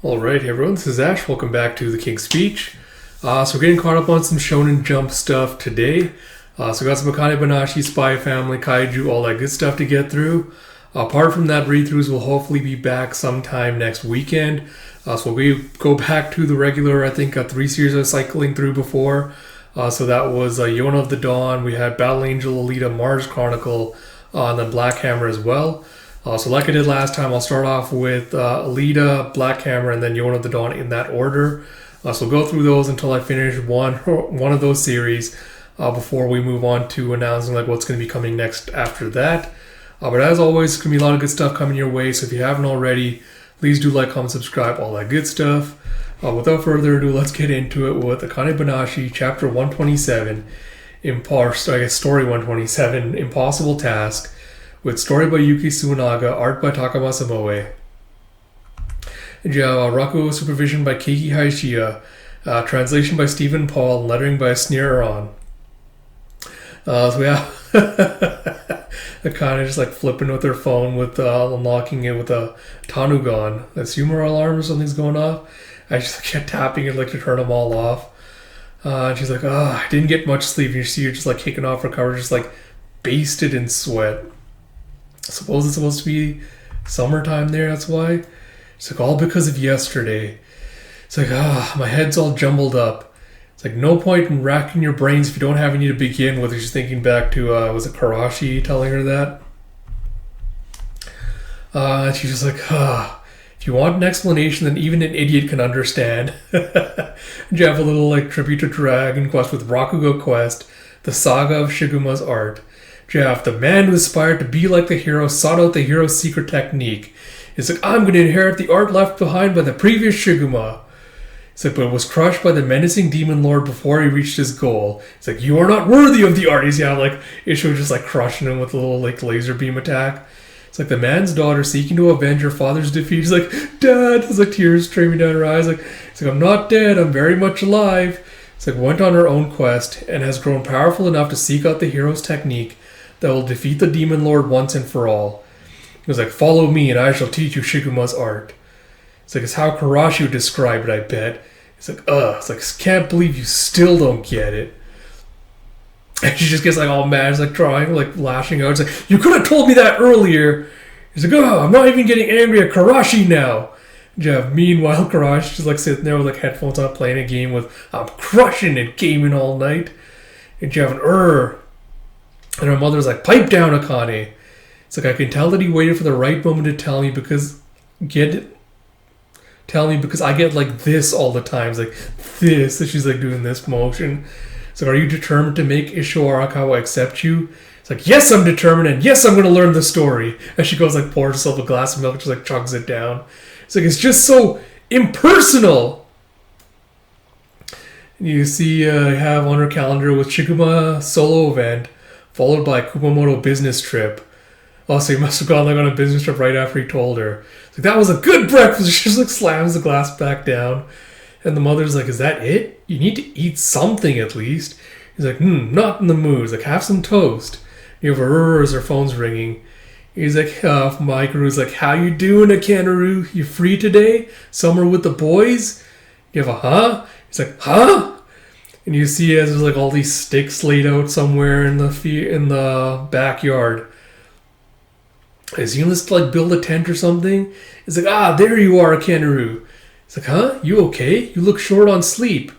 Alright, hey everyone, this is Ash. Welcome back to The King's Speech. So we're getting caught up on some Shonen Jump stuff today. So we got some Akane-Banashi, Spy Family, Kaiju, all that good stuff to get through. Apart from that, read-throughs will hopefully be back sometime next weekend. So we go back to the regular, I think, 3 series I was cycling through before. So that was Yona of the Dawn, we had Battle Angel, Alita, Mars Chronicle, and then Black Hammer as well. So like I did last time, I'll start off with Alita, Black Hammer, and then Yona of the Dawn in that order. So go through those until I finish one of those series before we move on to announcing like what's going to be coming next after that. But as always, there's going to be a lot of good stuff coming your way, so if you haven't already, please do like, comment, subscribe, all that good stuff. Without further ado, let's get into it with Akane-Banashi, Chapter 127, Story 127, Impossible Task, with story by Yuki Tsunaga, art by Takamasa Moe. And you have Rakugo supervision by Keiki Haishiya, translation by Stephen Paul, and lettering by Sneer On. So we have Akane just like flipping with her phone with unlocking it with a Tanugon. That's humor alarm or something's going off. I just kept tapping it like to turn them all off. And she's like, I didn't get much sleep. And you see her just like kicking off her cover, just like basted in sweat. I suppose it's supposed to be summertime there, that's why. It's like, all because of yesterday. It's like, my head's all jumbled up. It's like, no point in racking your brains if you don't have any to begin with. She's thinking back to, was it Karashi telling her that? And she's just like, if you want an explanation, then even an idiot can understand. And you have a little, like, tribute to Dragon Quest with Rakugo Quest, the saga of Shiguma's art. Jeff, the man who aspired to be like the hero, sought out the hero's secret technique. It's like, I'm going to inherit the art left behind by the previous Shiguma. It's like, but was crushed by the menacing demon lord before he reached his goal. It's like, you are not worthy of the art. He's like, Isho just like crushing him with a little like laser beam attack. It's like the man's daughter seeking to avenge her father's defeat. He's like, Dad! It's like tears streaming down her eyes. It's like, I'm not dead. I'm very much alive. It's like, went on her own quest and has grown powerful enough to seek out the hero's technique that will defeat the demon lord once and for all. He was like, follow me and I shall teach you Shiguma's art. It's like, it's how Karashi would describe it, I bet. It's like, it's like, can't believe you still don't get it. And she just gets like all mad, like crying, like lashing out. It's like, you could have told me that earlier. He's like, I'm not even getting angry at Karashi now. Jeff, meanwhile, Karashi just like sitting there with like headphones on playing a game with, I'm crushing it, gaming all night. And Jeff, and her mother's like, pipe down, Akane. It's like, I can tell that he waited for the right moment to tell me because I get like this all the time. It's like this. And she's like doing this motion. It's like, are you determined to make Isho Arakawa accept you? It's like, yes, I'm determined, and yes, I'm going to learn the story. And she goes like pours herself a glass of milk and just like chugs it down. It's like, it's just so impersonal. And you see have on her calendar with Shiguma solo event, followed by Kumamoto business trip. Oh, so he must have gone like on a business trip right after he told her. It's like, that was a good breakfast. She just like slams the glass back down. And the mother's like, is that it? You need to eat something at least. He's like, not in the mood. He's like, have some toast. You have a as her phone's ringing. He's like, Mikeru's like, how you doing, Akaneru? You free today? Somewhere with the boys? You have a huh? He's like, huh? And you see as there's like all these sticks laid out somewhere in the backyard. Is he gonna like build a tent or something? It's like, there you are, Akaneru. It's like, huh? You okay? You look short on sleep.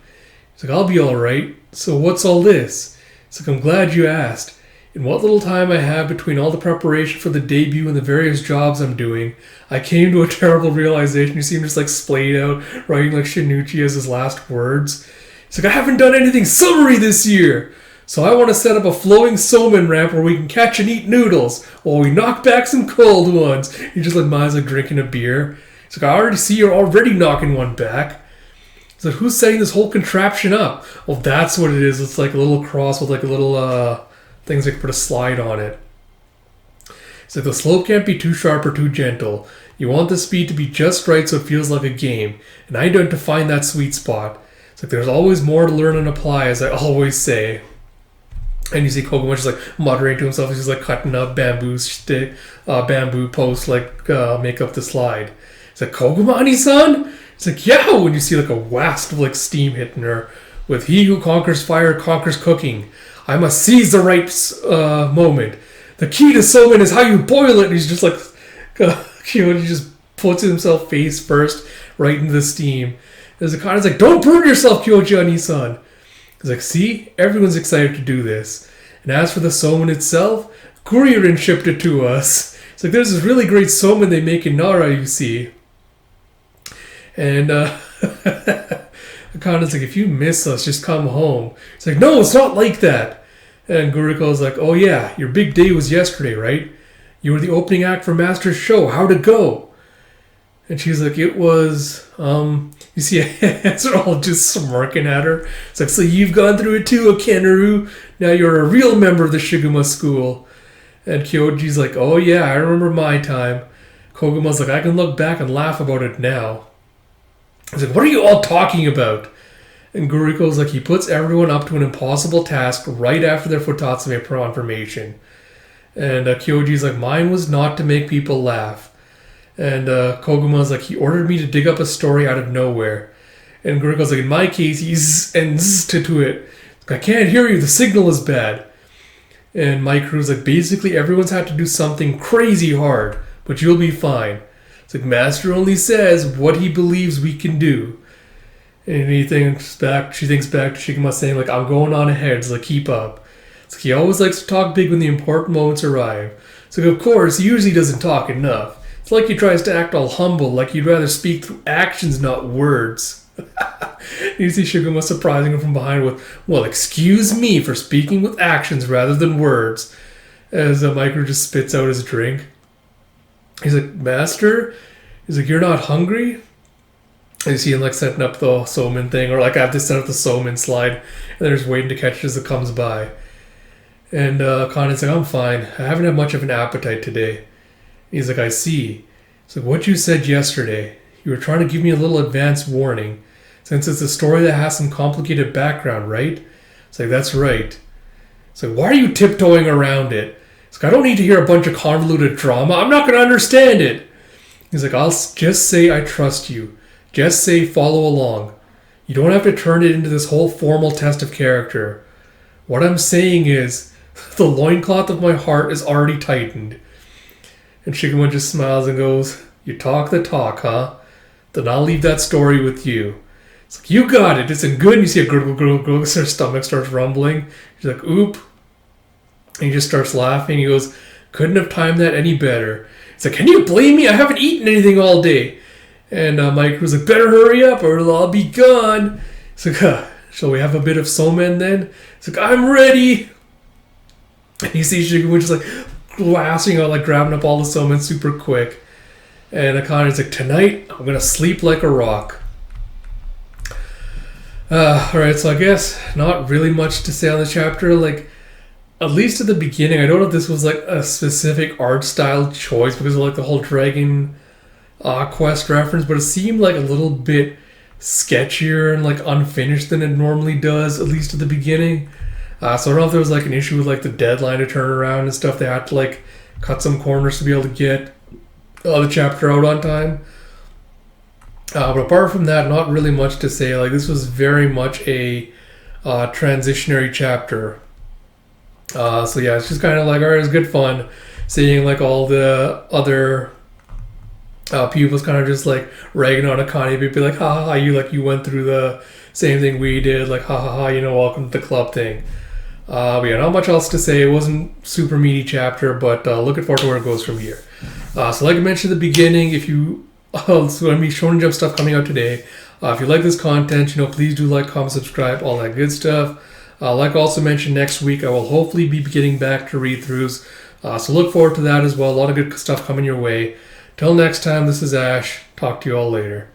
It's like, I'll be alright. So what's all this? It's like, I'm glad you asked. In what little time I have between all the preparation for the debut and the various jobs I'm doing, I came to a terrible realization. You see him just like splayed out, writing like Shinichi as his last words. It's like, I haven't done anything summery this year. So I want to set up a flowing somen ramp where we can catch and eat noodles while we knock back some cold ones. He just like Ma's like drinking a beer. It's like, I already see you're already knocking one back. It's like, who's setting this whole contraption up? Well, that's what it is. It's like a little cross with like a little things that put a slide on it. It's like, the slope can't be too sharp or too gentle. You want the speed to be just right so it feels like a game. And I don't define that sweet spot. It's like, there's always more to learn and apply, as I always say. And you see Koguma just like muttering to himself. He's just like cutting up bamboo posts like make up the slide. It's like, Koguma-san? It's like, yeah, when you see like a wast of like steam hitting her with he who conquers fire conquers cooking. I must seize the right moment. The key to Somen is how you boil it. And he's just like, he just puts himself face first right into the steam. There's Akane's like, don't burn yourself, Kyoji Onisan. He's like, see, everyone's excited to do this. And as for the Somen itself, Kuririn shipped it to us. It's like, there's this really great Somen they make in Nara, you see. And Akane's like, if you miss us, just come home. It's like, no, it's not like that. And Guriko's like, oh yeah, your big day was yesterday, right? You were the opening act for Master's show. How'd it go? And she's like, it was, you see, they're all just smirking at her. It's like, so you've gone through it too, Akenaru. Now you're a real member of the Shiguma school. And Kyoji's like, oh yeah, I remember my time. Koguma's like, I can look back and laugh about it now. He's like, what are you all talking about? And Guriko's like, he puts everyone up to an impossible task right after their Futatsume confirmation. And Kyoji's like, mine was not to make people laugh. And Koguma's like, he ordered me to dig up a story out of nowhere. And Guriko's like, in my case, he's and to it. Like, I can't hear you, the signal is bad. And Mikeru's like, basically everyone's had to do something crazy hard, but you'll be fine. It's like, Master only says what he believes we can do. And she thinks back to Shiguma saying, like, I'm going on ahead, it's like, keep up. It's like, he always likes to talk big when the important moments arrive. So of course, he usually doesn't talk enough. It's like he tries to act all humble, like he'd rather speak through actions, not words. You see Shiguma surprising him from behind with, well, excuse me for speaking with actions rather than words. As Micro just spits out his drink. He's like, Master? He's like, you're not hungry? And you see him like setting up the Somen thing, or like I have to set up the Somen slide, and they're just waiting to catch it as it comes by. And Kane's like, I'm fine. I haven't had much of an appetite today. He's like, I see. It's like, what you said yesterday. You were trying to give me a little advance warning. Since it's a story that has some complicated background, right? It's like, that's right. It's like, why are you tiptoeing around it? It's like, I don't need to hear a bunch of convoluted drama. I'm not going to understand it. He's like, I'll just say I trust you. Just say follow along. You don't have to turn it into this whole formal test of character. What I'm saying is, the loincloth of my heart is already tightened. And Shiguma just smiles and goes, you talk the talk, huh? Then I'll leave that story with you. It's like, you got it. It's in good. And you see a gurgle as her stomach starts rumbling. She's like, oop. And he just starts laughing. He goes, couldn't have timed that any better. It's like, can you blame me? I haven't eaten anything all day. And Mike was like, better hurry up or it'll all be gone. It's like, shall we have a bit of Somen then? It's like, I'm ready. And you see Shiguma just like glassing out, like grabbing up all the Somen super quick. And Akane's like, tonight I'm going to sleep like a rock. Alright, so I guess not really much to say on the chapter. Like, at least at the beginning, I don't know if this was like a specific art style choice because of like the whole Dragon Quest reference, but it seemed like a little bit sketchier and like unfinished than it normally does, at least at the beginning. So I don't know if there was like an issue with like the deadline to turn around and stuff. They had to like cut some corners to be able to get the chapter out on time. But apart from that, not really much to say. Like, this was very much a transitionary chapter. So yeah, it's just kind of like, alright, it's good fun seeing like all the other people's kind of just like ragging on Akane, but be like, ha ha ha, you went through the same thing we did, like ha ha ha, welcome to the club thing. But yeah, not much else to say. It wasn't super meaty chapter, but looking forward to where it goes from here. So like I mentioned at the beginning, if you it's going to be Shonen Jump stuff coming out today. If you like this content, please do like, comment, subscribe, all that good stuff. Like I also mentioned, next week I will hopefully be getting back to read-throughs. So look forward to that as well. A lot of good stuff coming your way. Till next time, this is Ash. Talk to you all later.